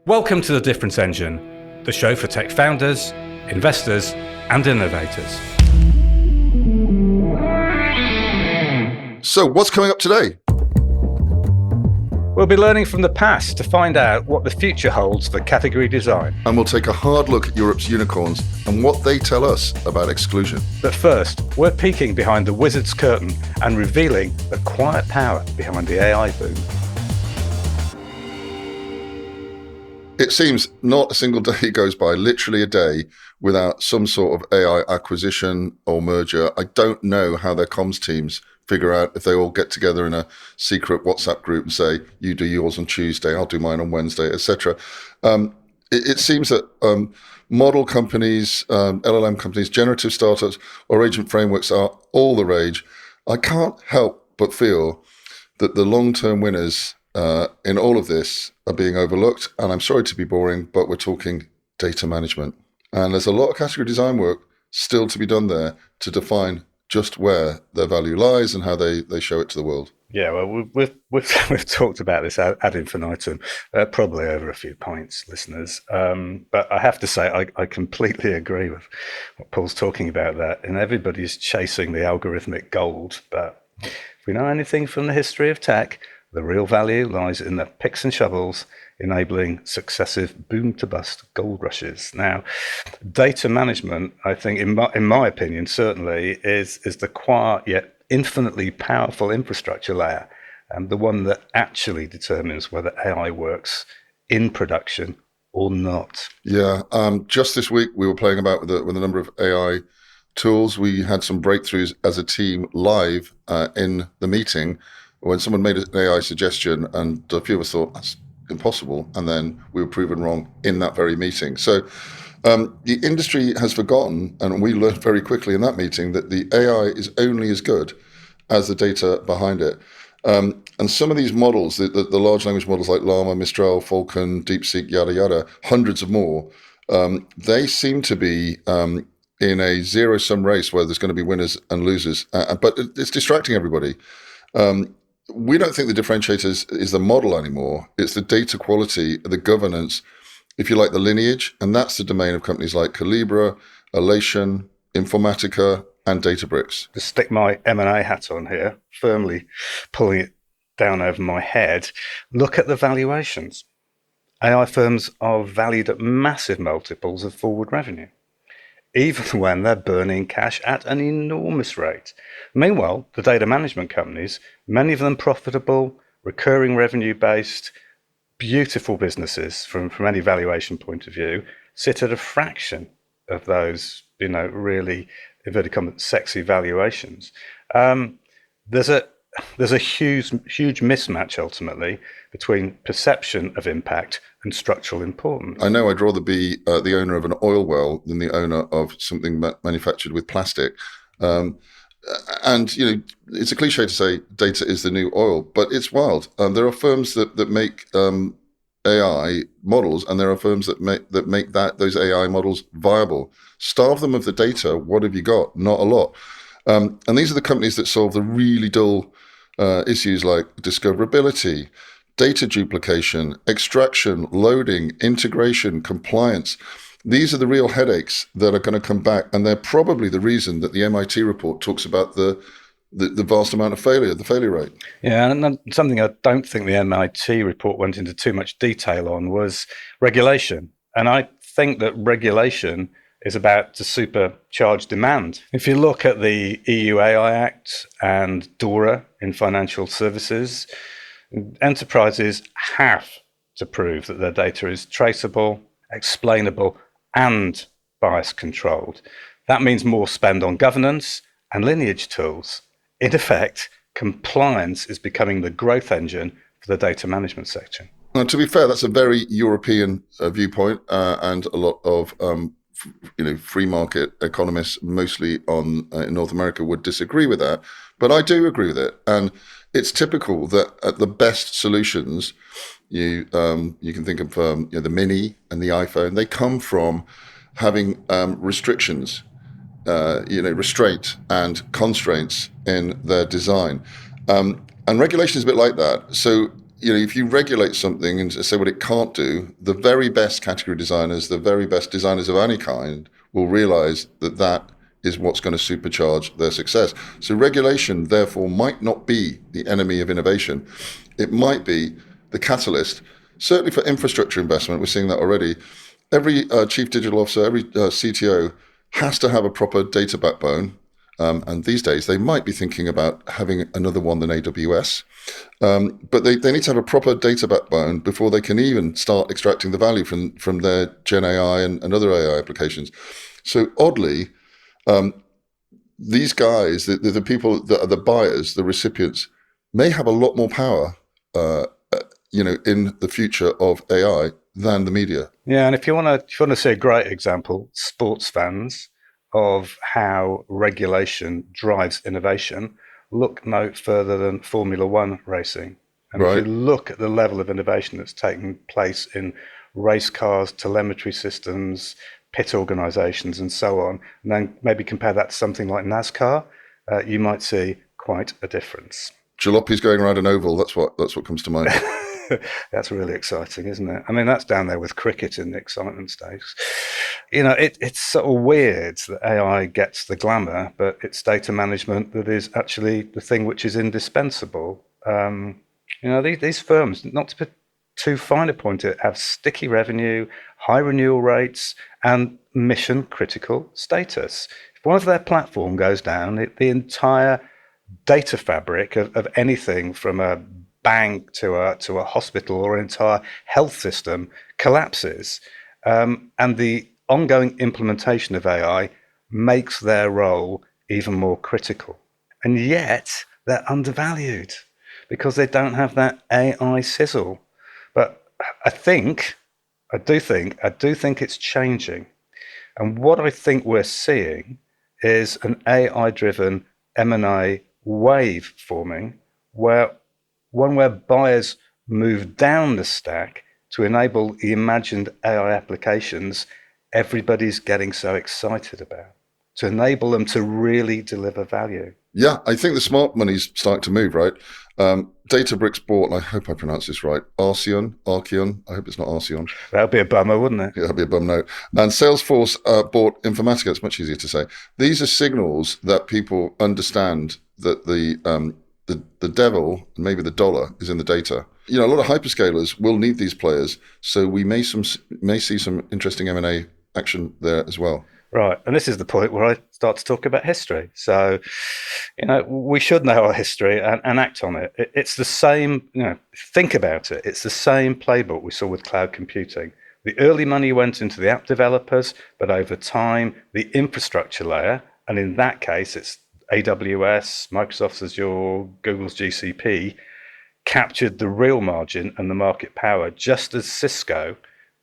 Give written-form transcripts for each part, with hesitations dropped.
Welcome to The Difference Engine, the show for tech founders, investors, and innovators. So, what's coming up today? We'll be learning from the past to find out what the future holds for category design. And we'll take a hard look at Europe's unicorns and what they tell us about exclusion. But first, we're peeking behind the wizard's curtain and revealing the quiet power behind the AI boom. It seems not a single day goes by, literally a day, without some sort of AI acquisition or merger. I don't know how their comms teams figure out if they all get together in a secret WhatsApp group and say, you do yours on Tuesday, I'll do mine on Wednesday, etc. It seems that model companies, LLM companies, generative startups, or agent frameworks are all the rage. I can't help but feel that the long-term winners in all of this are being overlooked. And I'm sorry to be boring, but we're talking data management. And there's a lot of category design work still to be done there to define just where their value lies and how they show it to the world. Yeah, well, we've talked about this ad infinitum, probably over a few pints, listeners. But I have to say, I completely agree with what Paul's talking about there. And everybody's chasing the algorithmic gold. But if we know anything from the history of tech, the real value lies in the picks and shovels, enabling successive boom-to-bust gold rushes. Now, data management, I think, in my opinion, certainly, is the quiet yet infinitely powerful infrastructure layer, and the one that actually determines whether AI works in production or not. Yeah, just this week we were playing about with a number of AI tools. We had some breakthroughs as a team live in the meeting when someone made an AI suggestion, and a few of us thought that's impossible, and then we were proven wrong in that very meeting. So the industry has forgotten, and we learned very quickly in that meeting, that the AI is only as good as the data behind it. And some of these models, the large language models like Llama, Mistral, Falcon, DeepSeek, yada, yada, hundreds of more, they seem to be in a zero-sum race where there's going to be winners and losers, but it's distracting everybody. We don't think the differentiator is the model anymore. It's the data quality, the governance, if you like, the lineage. And that's the domain of companies like Calibra, Elation, Informatica, and Databricks. To stick my M&A hat on here, firmly pulling it down over my head, look at the valuations. AI firms are valued at massive multiples of forward revenue, even when they're burning cash at an enormous rate. Meanwhile, the data management companies, many of them profitable, recurring revenue-based, beautiful businesses from any valuation point of view, sit at a fraction of those, really, inverted commas, sexy valuations. There's a huge mismatch ultimately between perception of impact and structural importance. I know I'd rather be the owner of an oil well than the owner of something manufactured with plastic. And it's a cliche to say data is the new oil, but it's wild. There are firms that make AI models, and there are firms that make those AI models viable. Starve them of the data. What have you got? Not a lot. And these are the companies that solve the really dull issues like discoverability, data duplication, extraction, loading, integration, compliance. These are the real headaches that are going to come back, and they're probably the reason that the MIT report talks about the vast amount of failure, the failure rate. Yeah, and something I don't think the MIT report went into too much detail on was regulation. And I think that regulation is about to supercharge demand. If you look at the EU AI Act and DORA in financial services, enterprises have to prove that their data is traceable, explainable, and bias controlled. That means more spend on governance and lineage tools. In effect, compliance is becoming the growth engine for the data management section. Now, to be fair, that's a very European viewpoint, and a lot of free market economists, mostly in North America, would disagree with that. But I do agree with it, and it's typical that at the best solutions, you can think of the Mini and the iPhone. They come from having restrictions, restraint and constraints in their design, and regulation is a bit like that. So if you regulate something and say what it can't do, the very best category designers, the very best designers of any kind, will realize that that is what's going to supercharge their success. So regulation, therefore, might not be the enemy of innovation. It might be the catalyst. Certainly for infrastructure investment, we're seeing that already. Every chief digital officer, every CTO has to have a proper data backbone. And these days, they might be thinking about having another one than AWS. But they need to have a proper data backbone before they can even start extracting the value from their Gen AI and other AI applications. So oddly, these guys, the people that are the buyers, the recipients, may have a lot more power, in the future of AI than the media. Yeah, and if you want to see a great example, sports fans, of how regulation drives innovation, look no further than Formula One racing. And Right. if you look at the level of innovation that's taken place in race cars, telemetry systems, pit organizations, and so on, and then maybe compare that to something like NASCAR, you might see quite a difference. Jalopi's going around an oval. That's what comes to mind. That's really exciting, isn't it? I mean, that's down there with cricket in the excitement stage. It's sort of weird that AI gets the glamour, but it's data management that is actually the thing which is indispensable. These firms, not to put too fine a point it, have sticky revenue, high renewal rates, and mission critical status. If one of their platform goes down, the entire data fabric of anything from a bank to a hospital or an entire health system collapses. And the ongoing implementation of AI makes their role even more critical. And yet they're undervalued because they don't have that AI sizzle. But I do think it's changing. And what I think we're seeing is an AI-driven M&A wave forming where buyers move down the stack to enable the imagined AI applications everybody's getting so excited about, to enable them to really deliver value. Yeah, I think the smart money's starting to move, right? Databricks bought, and I hope I pronounce this right, Archeon. I hope it's not Archeon. That would be a bummer, wouldn't it? Yeah, that'd be a bum note. And Salesforce bought Informatica. It's much easier to say. These are signals that people understand that the devil, maybe the dollar, is in the data. A lot of hyperscalers will need these players, so we may see some interesting M&A action there as well. Right, and this is the point where I start to talk about history. So, we should know our history and act on it. It's the same, think about it. It's the same playbook we saw with cloud computing. The early money went into the app developers, but over time, the infrastructure layer, and in that case, it's AWS, Microsoft's Azure, Google's GCP, captured the real margin and the market power, just as Cisco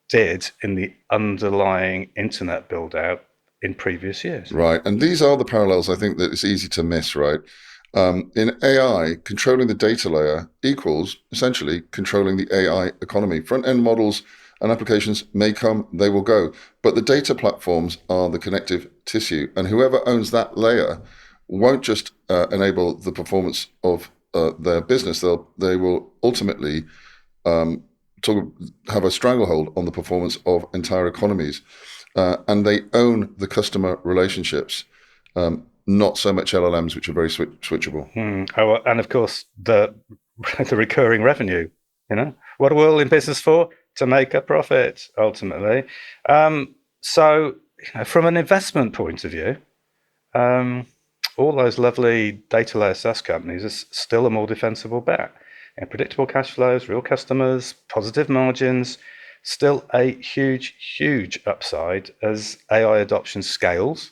did in the underlying internet build-out in previous years. Right, and these are the parallels I think that it's easy to miss, right? In AI, controlling the data layer equals essentially controlling the AI economy. Front-end models and applications may come, they will go, but the data platforms are the connective tissue, and whoever owns that layer won't just enable the performance of their business. They will ultimately have a stranglehold on the performance of entire economies. And they own the customer relationships, not so much LLMs, which are very switchable. Oh, and of course, the recurring revenue. What are we all in business for? To make a profit, ultimately. So, from an investment point of view, all those lovely data layer SaaS companies are still a more defensible bet. Predictable cash flows, real customers, positive margins. Still a huge, huge upside as AI adoption scales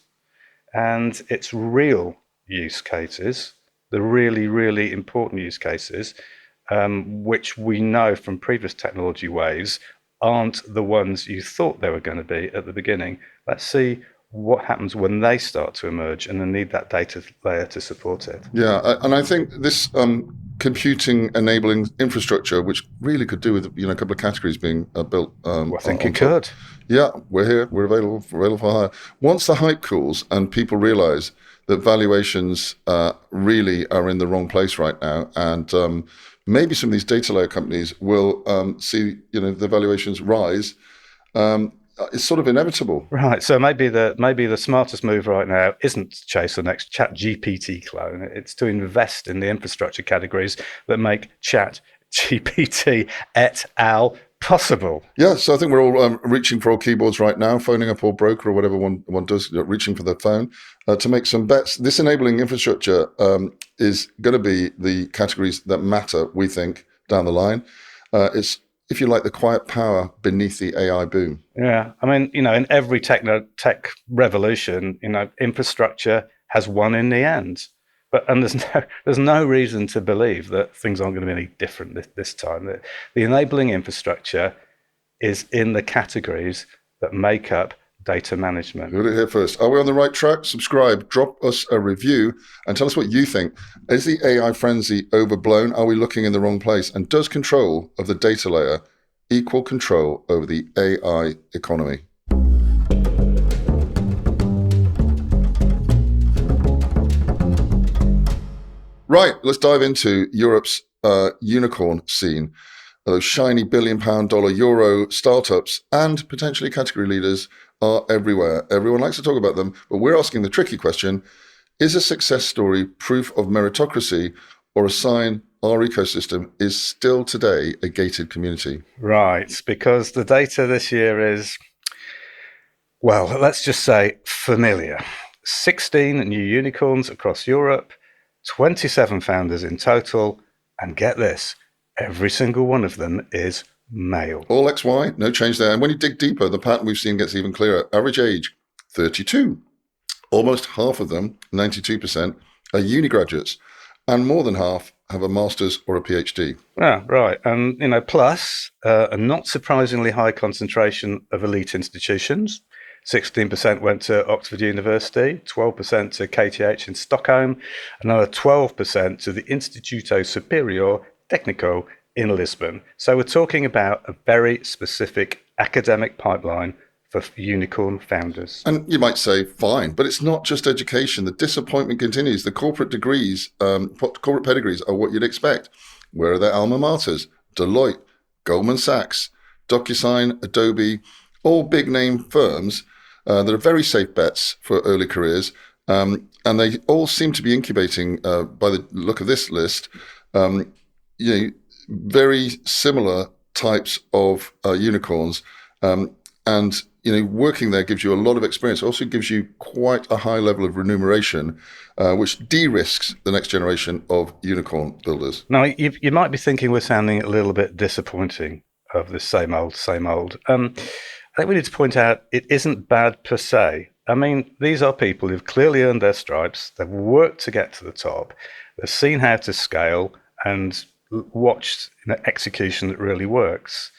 and its real use cases, the really, really important use cases, which we know from previous technology waves aren't the ones you thought they were going to be at the beginning. Let's see what happens when they start to emerge and then need that data layer to support it. Yeah, and I think this computing enabling infrastructure, which really could do with a couple of categories being built. I think it could. Yeah, we're here. We're available for hire. Once the hype cools and people realize that valuations really are in the wrong place right now, and maybe some of these data layer companies will see the valuations rise. It's sort of inevitable. Right. So maybe the smartest move right now isn't to chase the next Chat GPT clone. It's to invest in the infrastructure categories that make Chat GPT et al. Possible. Yeah, so I think we're all reaching for our keyboards right now, phoning up our broker or whatever one does, reaching for the phone to make some bets. This enabling infrastructure is going to be the categories that matter, we think, down the line. It's, if you like, the quiet power beneath the AI boom. Yeah, I mean, in every tech revolution, infrastructure has won in the end. And there's no reason to believe that things aren't going to be any different this time. The enabling infrastructure is in the categories that make up data management. You heard it here first. Are we on the right track? Subscribe, drop us a review, and tell us what you think. Is the AI frenzy overblown? Are we looking in the wrong place? And does control of the data layer equal control over the AI economy? Right, let's dive into Europe's unicorn scene. Those shiny billion-pound, euro startups and potentially category leaders are everywhere. Everyone likes to talk about them, but we're asking the tricky question: is a success story proof of meritocracy or a sign our ecosystem is still today a gated community? Right, because the data this year is, well, let's just say familiar. 16 new unicorns across Europe, 27 founders in total, and get this, every single one of them is male. All XY, no change there. And when you dig deeper, the pattern we've seen gets even clearer. Average age, 32. Almost half of them, 92%, are uni graduates, and more than half have a master's or a PhD. Yeah, right. And, plus a not surprisingly high concentration of elite institutions. 16% went to Oxford University, 12% to KTH in Stockholm, another 12% to the Instituto Superior Técnico in Lisbon. So we're talking about a very specific academic pipeline for unicorn founders. And you might say, fine, but it's not just education. The disappointment continues. The corporate degrees, corporate pedigrees are what you'd expect. Where are their alma maters? Deloitte, Goldman Sachs, DocuSign, Adobe, all big name firms that are very safe bets for early careers. And they all seem to be incubating, by the look of this list, very similar types of unicorns. And working there gives you a lot of experience. It also gives you quite a high level of remuneration, which de-risks the next generation of unicorn builders. Now, you might be thinking we're sounding a little bit disappointing of this same old, same old. I think we need to point out it isn't bad per se. I mean, these are people who've clearly earned their stripes. They've worked to get to the top. They've seen how to scale and watched execution that really works.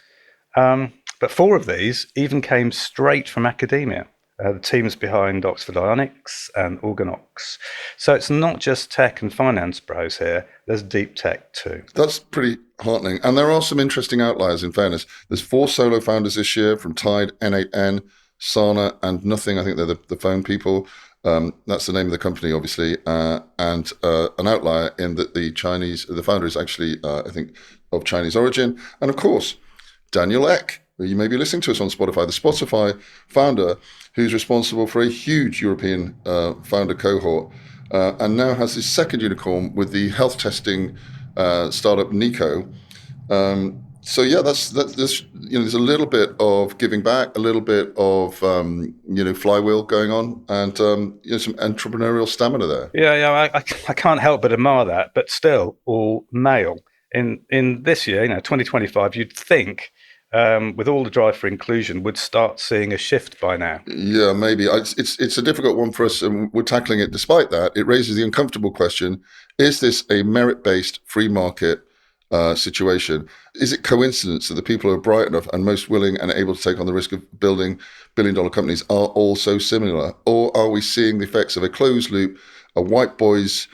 But 4 of these even came straight from academia. The teams behind Oxford Ionics and Organox. So it's not just tech and finance bros here. There's deep tech too. That's pretty heartening. And there are some interesting outliers, in fairness. There's 4 solo founders this year from Tide, N8N, Sana, and Nothing. I think they're the phone people. That's the name of the company, obviously. And an outlier in that the founder is actually, I think, of Chinese origin. And of course, Daniel Ek. You may be listening to us on Spotify, the Spotify founder who's responsible for a huge European founder cohort and now has his second unicorn with the health testing startup Nico. So yeah, there's a little bit of giving back, a little bit of flywheel going on, and some entrepreneurial stamina there. Yeah, I can't help but admire that, but still all male. In this year, 2025, you'd think, with all the drive for inclusion, would start seeing a shift by now. Yeah, maybe. It's a difficult one for us, and we're tackling it. Despite that, it raises the uncomfortable question: is this a merit-based free market situation? Is it coincidence that the people who are bright enough and most willing and able to take on the risk of building billion-dollar companies are all so similar, or are we seeing the effects of a closed loop, a white boys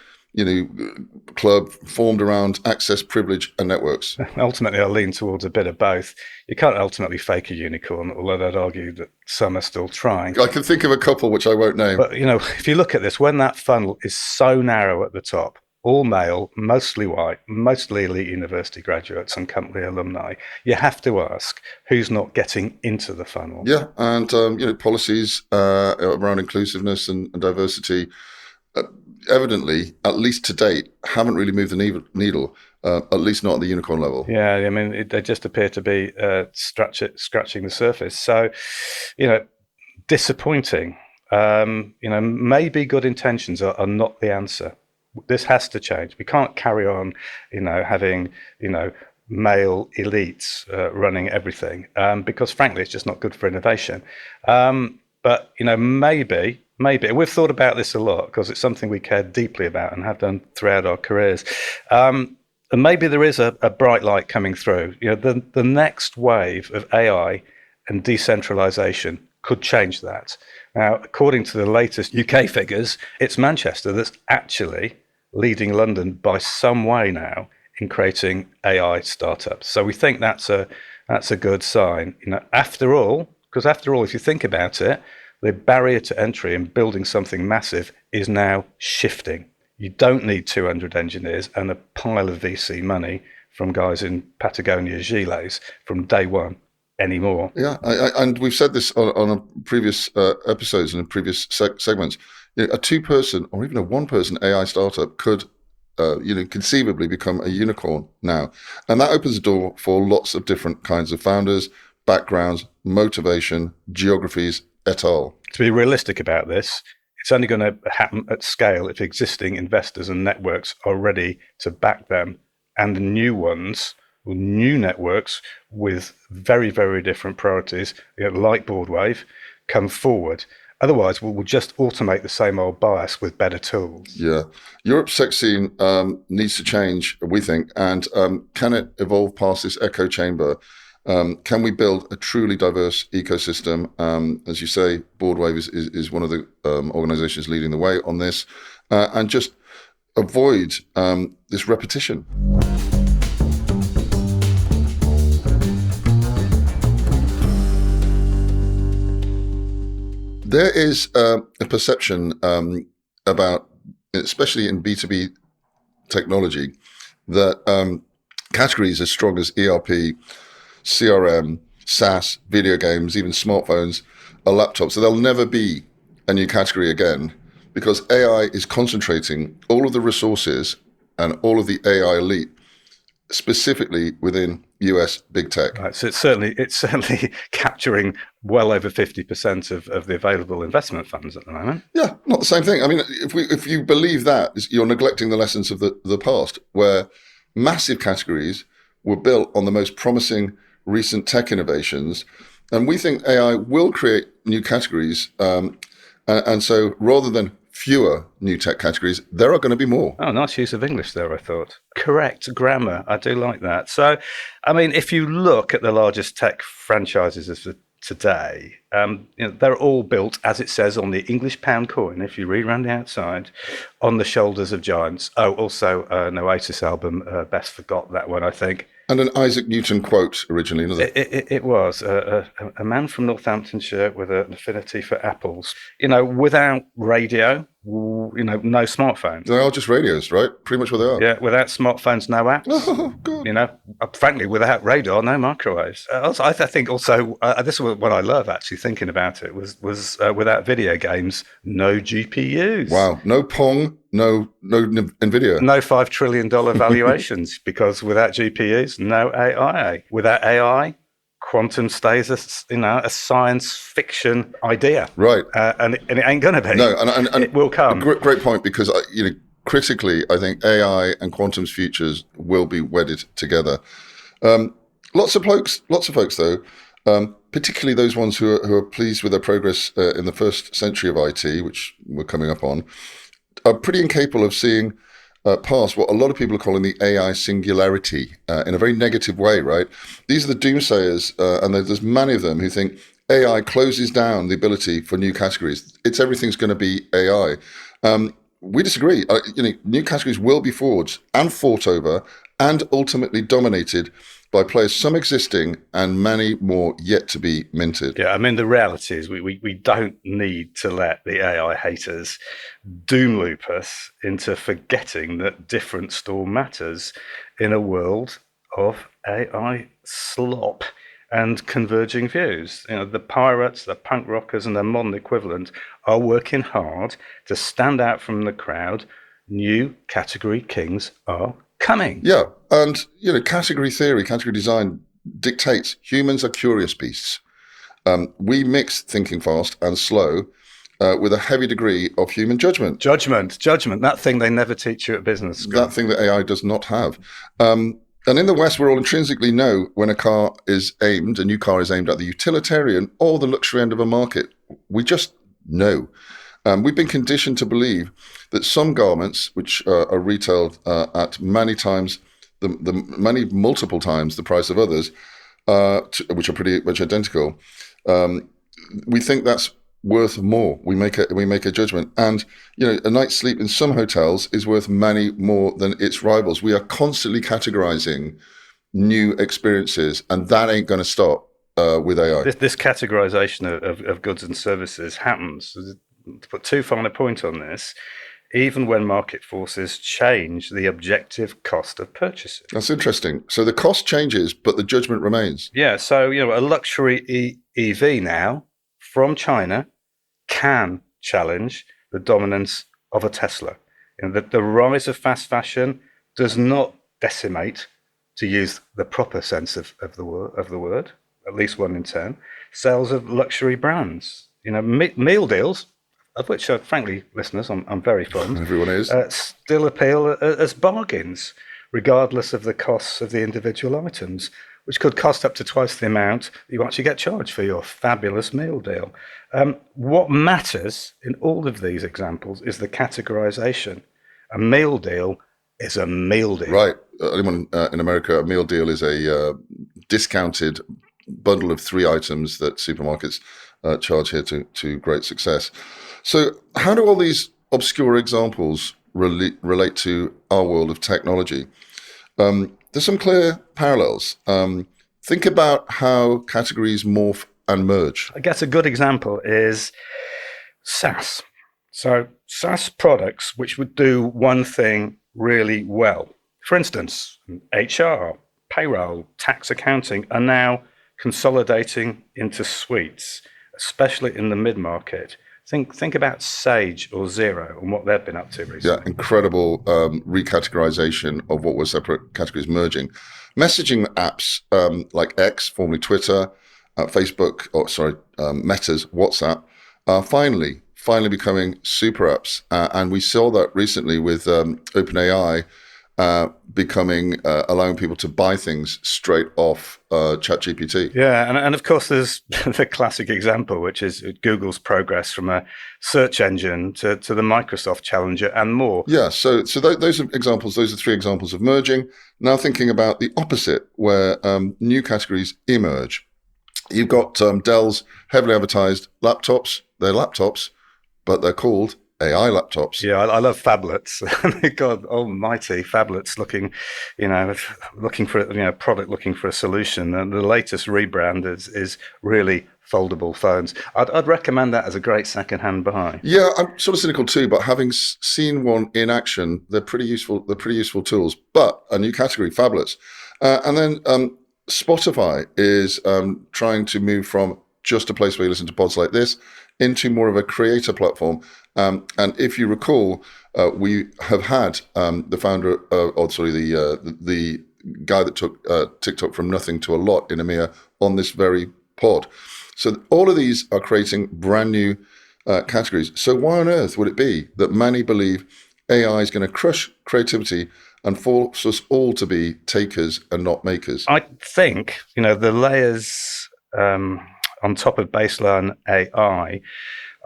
club formed around access, privilege, and networks? Ultimately, I'll lean towards a bit of both. You can't ultimately fake a unicorn, although I'd argue that some are still trying. I can think of a couple which I won't name. But, if you look at this, when that funnel is so narrow at the top, all male, mostly white, mostly elite university graduates and company alumni, you have to ask who's not getting into the funnel. Yeah, and policies around inclusiveness and diversity, evidently, at least to date, haven't really moved the needle. At least not at the unicorn level. Yeah, I mean, they just appear to be scratching the surface. So, disappointing. Maybe good intentions are not the answer. This has to change. We can't carry on, having, male elites running everything because, frankly, it's just not good for innovation. But maybe we've thought about this a lot because it's something we care deeply about and have done throughout our careers. And maybe there is a bright light coming through. The next wave of AI and decentralization could change that. Now, according to the latest UK figures, it's Manchester that's actually leading London by some way now in creating AI startups. So we think that's a good sign. After all, if you think about it, the barrier to entry in building something massive is now shifting. You don't need 200 engineers and a pile of VC money from guys in Patagonia Gilets from day one anymore. Yeah, and we've said this on a previous episodes and in previous segments. A 2-person or even a 1-person AI startup could, conceivably become a unicorn now, and that opens the door for lots of different kinds of founders, backgrounds, motivation, geographies, et al. To be realistic about this, it's only going to happen at scale if existing investors and networks are ready to back them, and the new ones, new networks with very, very different priorities, like Boardwave, come forward. Otherwise, we'll just automate the same old bias with better tools. Yeah. Europe's tech scene needs to change, we think, and can it evolve past this echo chamber? Can we build a truly diverse ecosystem? As you say, Boardwave is one of the organizations leading the way on this, and just avoid this repetition. There is a perception about, especially in B2B technology, that categories as strong as ERP, CRM, SaaS, video games, even smartphones or laptops, so there'll never be a new category again because AI is concentrating all of the resources and all of the AI elite specifically within US big tech. Right, so it's certainly capturing well over 50% of the available investment funds at the moment. Yeah, not the same thing. I mean, if you believe that, you're neglecting the lessons of the past, where massive categories were built on the most promising recent tech innovations, and we think AI will create new categories. And so, rather than fewer new tech categories, there are going to be more. Oh, nice use of English there, I thought. Correct grammar. I do like that. So, I mean, if you look at the largest tech franchises of today, they're all built, as it says on the English pound coin, if you read around the outside, on the shoulders of giants. Oh, also an Oasis album, best forgot that one, I think. And an Isaac Newton quote originally, wasn't it? It was a man from Northamptonshire with an affinity for apples. Without radio, no smartphones. They are just radios, right? Pretty much what they are. Yeah, without smartphones, no apps. Oh, God. Frankly, without radar, no microwaves. Also, I think also, this is what I love actually thinking about it, was without video games, no GPUs. Wow, no Pong, no NVIDIA. No $5 trillion valuations, because without GPUs, no AI. Without AI, quantum stays a science fiction idea. Right. And it ain't going to be. No, and it will come. Great point, because, critically, I think AI and quantum's futures will be wedded together. Lots of folks, though, particularly those ones who are pleased with their progress in the first century of IT, which we're coming up on, are pretty incapable of seeing past what a lot of people are calling the AI singularity in a very negative way, right? These are the doomsayers, and there's many of them who think AI closes down the ability for new categories. Everything's going to be AI. We disagree. New categories will be forged and fought over and ultimately dominated by players, some existing and many more yet to be minted. Yeah, I mean, the reality is we don't need to let the AI haters doom loop us into forgetting that difference still matters in a world of AI slop and converging views. The pirates, the punk rockers, and their modern equivalent are working hard to stand out from the crowd. New category kings are coming. Yeah, and category theory, category design dictates humans are curious beasts. We mix thinking fast and slow with a heavy degree of human judgment. Judgment, that thing they never teach you at business school. That thing that AI does not have. And in the West, we all intrinsically know when a new car is aimed at the utilitarian or the luxury end of a market. We just know. We've been conditioned to believe that some garments, which are retailed at many times, many multiple times the price of others, which are pretty much identical, we think that's worth more. We make a judgment, and a night's sleep in some hotels is worth many more than its rivals. We are constantly categorizing new experiences, and that ain't going to stop with AI. This categorization of goods and services happens. To put too fine a point on this, even when market forces change the objective cost of purchasing. That's interesting. So the cost changes, but the judgment remains. Yeah. So a luxury EV now from China can challenge the dominance of a Tesla. The rise of fast fashion does not decimate, to use the proper sense of the word, at least 1 in 10, sales of luxury brands. Meal deals, of which, frankly, listeners, I'm very fond. Everyone is. Still appeal as bargains, regardless of the costs of the individual items, which could cost up to twice the amount you actually get charged for your fabulous meal deal. What matters in all of these examples is the categorization. A meal deal is a meal deal. Right. Anyone in America, a meal deal is a discounted bundle of 3 items that supermarkets charge here to great success. So how do all these obscure examples relate to our world of technology? There's some clear parallels. Think about how categories morph and merge. I guess a good example is SaaS. So SaaS products which would do one thing really well. For instance, HR, payroll, tax accounting are now consolidating into suites, especially in the mid-market. Think about Sage or Xero and what they've been up to recently. Yeah, incredible recategorization of what were separate categories merging. Messaging apps like X, formerly Twitter, Meta's WhatsApp, are finally becoming super apps. And we saw that recently with OpenAI allowing people to buy things straight off ChatGPT. Yeah, and of course there's the classic example, which is Google's progress from a search engine to the Microsoft challenger and more. Yeah, so those are examples. Those are 3 examples of merging. Now thinking about the opposite, where new categories emerge. You've got Dell's heavily advertised laptops. They're laptops, but they're called AI laptops. Yeah, I love phablets. God almighty, phablets looking for product, looking for a solution. And the latest rebrand is really foldable phones. I'd recommend that as a great second-hand buy. Yeah, I'm sort of cynical too, but having seen one in action, they're pretty useful. They're pretty useful tools. But a new category, phablets, and then Spotify is trying to move from just a place where you listen to pods like this into more of a creator platform. And if you recall, we have had the founder, the guy that took TikTok from nothing to a lot in EMEA on this very pod. So all of these are creating brand new categories. So why on earth would it be that many believe AI is going to crush creativity and force us all to be takers and not makers? I think, the layers on top of baseline AI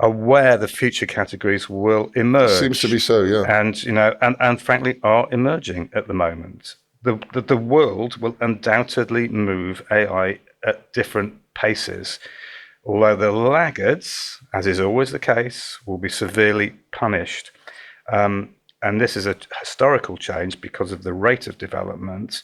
are where the future categories will emerge. Seems to be so, yeah. And frankly are emerging at the moment. The world will undoubtedly move AI at different paces, although the laggards, as is always the case, will be severely punished. And this is a historical change because of the rate of development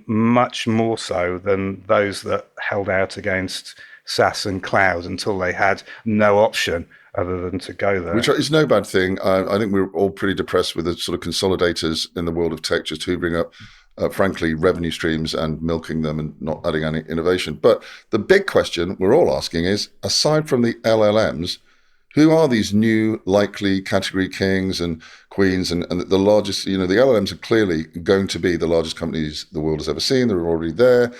much more so than those that held out against SaaS and cloud until they had no option other than to go there. Which is no bad thing. I think we're all pretty depressed with the sort of consolidators in the world of tech just hoovering up, frankly, revenue streams and milking them and not adding any innovation. But the big question we're all asking is, aside from the LLMs, who are these new likely category kings and queens and the largest, the LLMs are clearly going to be the largest companies the world has ever seen. They're already there.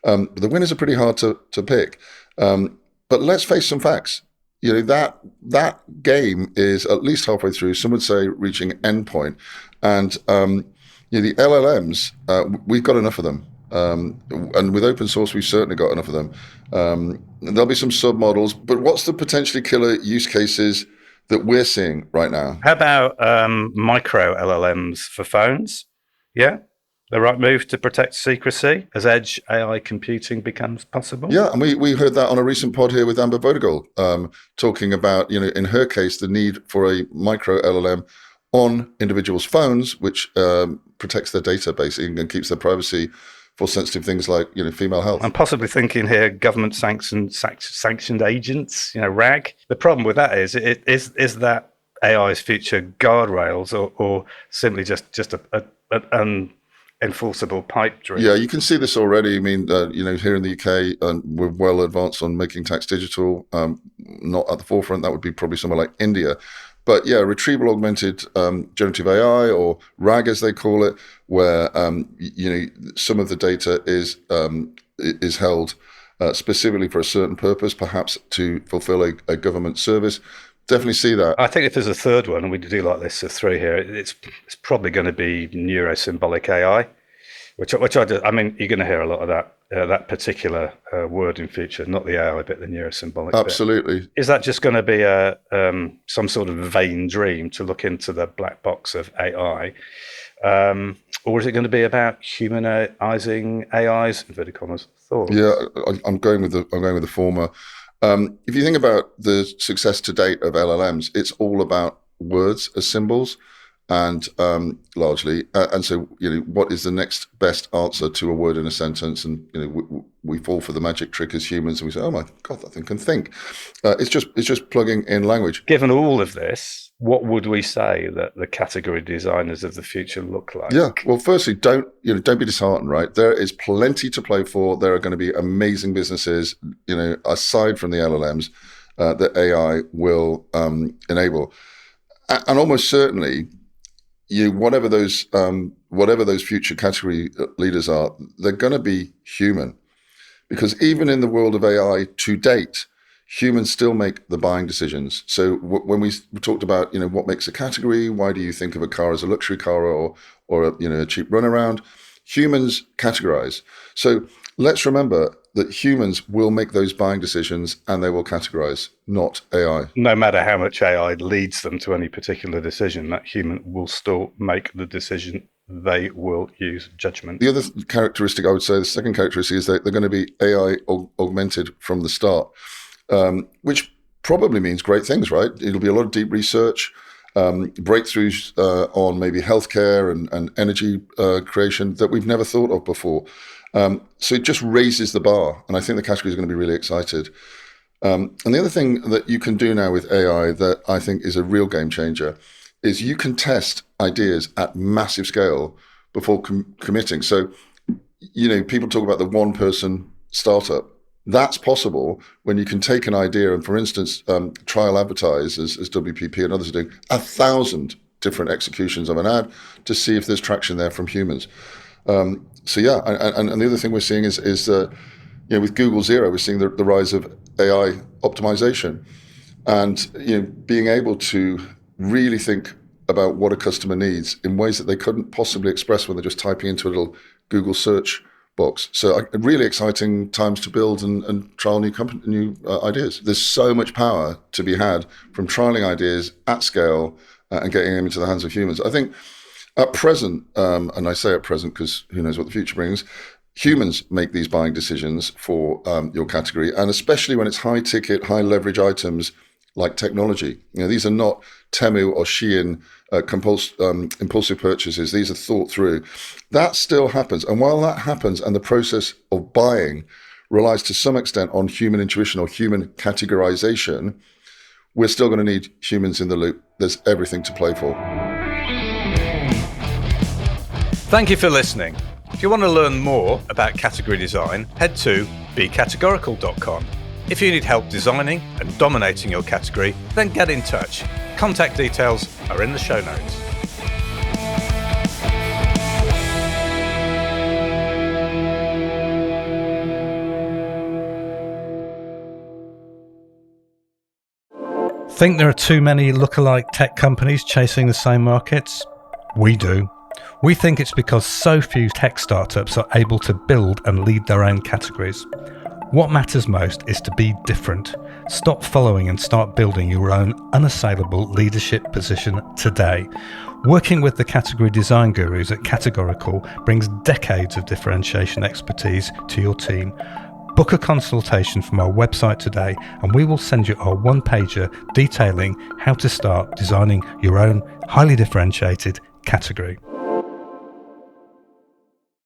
But the winners are pretty hard to pick. But let's face some facts. That game is at least halfway through. Some would say reaching endpoint. And the LLMs, we've got enough of them. And with open source, we've certainly got enough of them. There'll be some submodels, but what's the potentially killer use cases that we're seeing right now? How about micro LLMs for phones? Yeah, the right move to protect secrecy as edge AI computing becomes possible. Yeah, and we heard that on a recent pod here with Amber Bodegol, talking about, in her case, the need for a micro LLM on individuals' phones, which protects their data basically and keeps their privacy for sensitive things like female health. I'm possibly thinking here government sanctioned agents, RAG. The problem with that is that AI's future guardrails or simply just an enforceable pipe dream. Yeah, you can see this already. I mean, here in the UK, we're well advanced on making tax digital. Not at the forefront. That would be probably somewhere like India. But yeah, retrieval augmented generative AI, or RAG as they call it, where some of the data is held specifically for a certain purpose, perhaps to fulfill a government service. Definitely see that. I think if there's a third one, and we do like this of three here, it's probably going to be neurosymbolic AI, which I mean, you're going to hear a lot of that particular word in future, not the AI bit, the neurosymbolic Absolutely. bit. Is that just going to be some sort of vain dream to look into the black box of AI? Or is it going to be about humanizing AI's inverted commas thoughts? Yeah, I'm going with the former. If you think about the success to date of LLMs, it's all about words as symbols, and largely, and so what is the next best answer to a word in a sentence? And we fall for the magic trick as humans, and we say, "Oh my God, that thing can think." It's just plugging in language. Given all of this, what would we say that the category designers of the future look like? Yeah, well, firstly, don't be disheartened. Right, there is plenty to play for. There are going to be amazing businesses, aside from the LLMs, that AI will enable, and almost certainly, whatever those future category leaders are, they're going to be human, because even in the world of AI to date, humans still make the buying decisions. So when we talked about what makes a category, why do you think of a car as a luxury car or a cheap runaround? Humans categorize. So let's remember that humans will make those buying decisions and they will categorize, not AI. No matter how much AI leads them to any particular decision, that human will still make the decision. They will use judgment. The other characteristic, I would say, the second characteristic, is that they're going to be AI augmented from the start, which probably means great things, right? It'll be a lot of deep research, breakthroughs on maybe healthcare and energy creation that we've never thought of before. So it just raises the bar, and I think the category is going to be really excited. And the other thing that you can do now with AI that I think is a real game changer is you can test ideas at massive scale before committing. So, people talk about the one-person startup. That's possible when you can take an idea and, for instance, trial advertise, as WPP and others are doing, 1,000 different executions of an ad to see if there's traction there from humans. So yeah, and the other thing we're seeing is with Google Zero, we're seeing the rise of AI optimization, and being able to really think about what a customer needs in ways that they couldn't possibly express when they're just typing into a little Google search box. So really exciting times to build and trial new ideas. There's so much power to be had from trialing ideas at scale and getting them into the hands of humans. I think at present, and I say at present because who knows what the future brings, humans make these buying decisions for your category, and especially when it's high ticket, high leverage items, like technology. These are not Temu or Shein impulsive purchases. These are thought through. That still happens. And while that happens, and the process of buying relies to some extent on human intuition or human categorization, we're still going to need humans in the loop. There's everything to play for. Thank you for listening. If you want to learn more about category design, head to becategorical.com. If you need help designing and dominating your category, then get in touch. Contact details are in the show notes. Think there are too many lookalike tech companies chasing the same markets? We do. We think it's because so few tech startups are able to build and lead their own categories. What matters most is to be different. Stop following and start building your own unassailable leadership position today. Working with the category design gurus at Categorical brings decades of differentiation expertise to your team. Book a consultation from our website today and we will send you our one-pager detailing how to start designing your own highly differentiated category.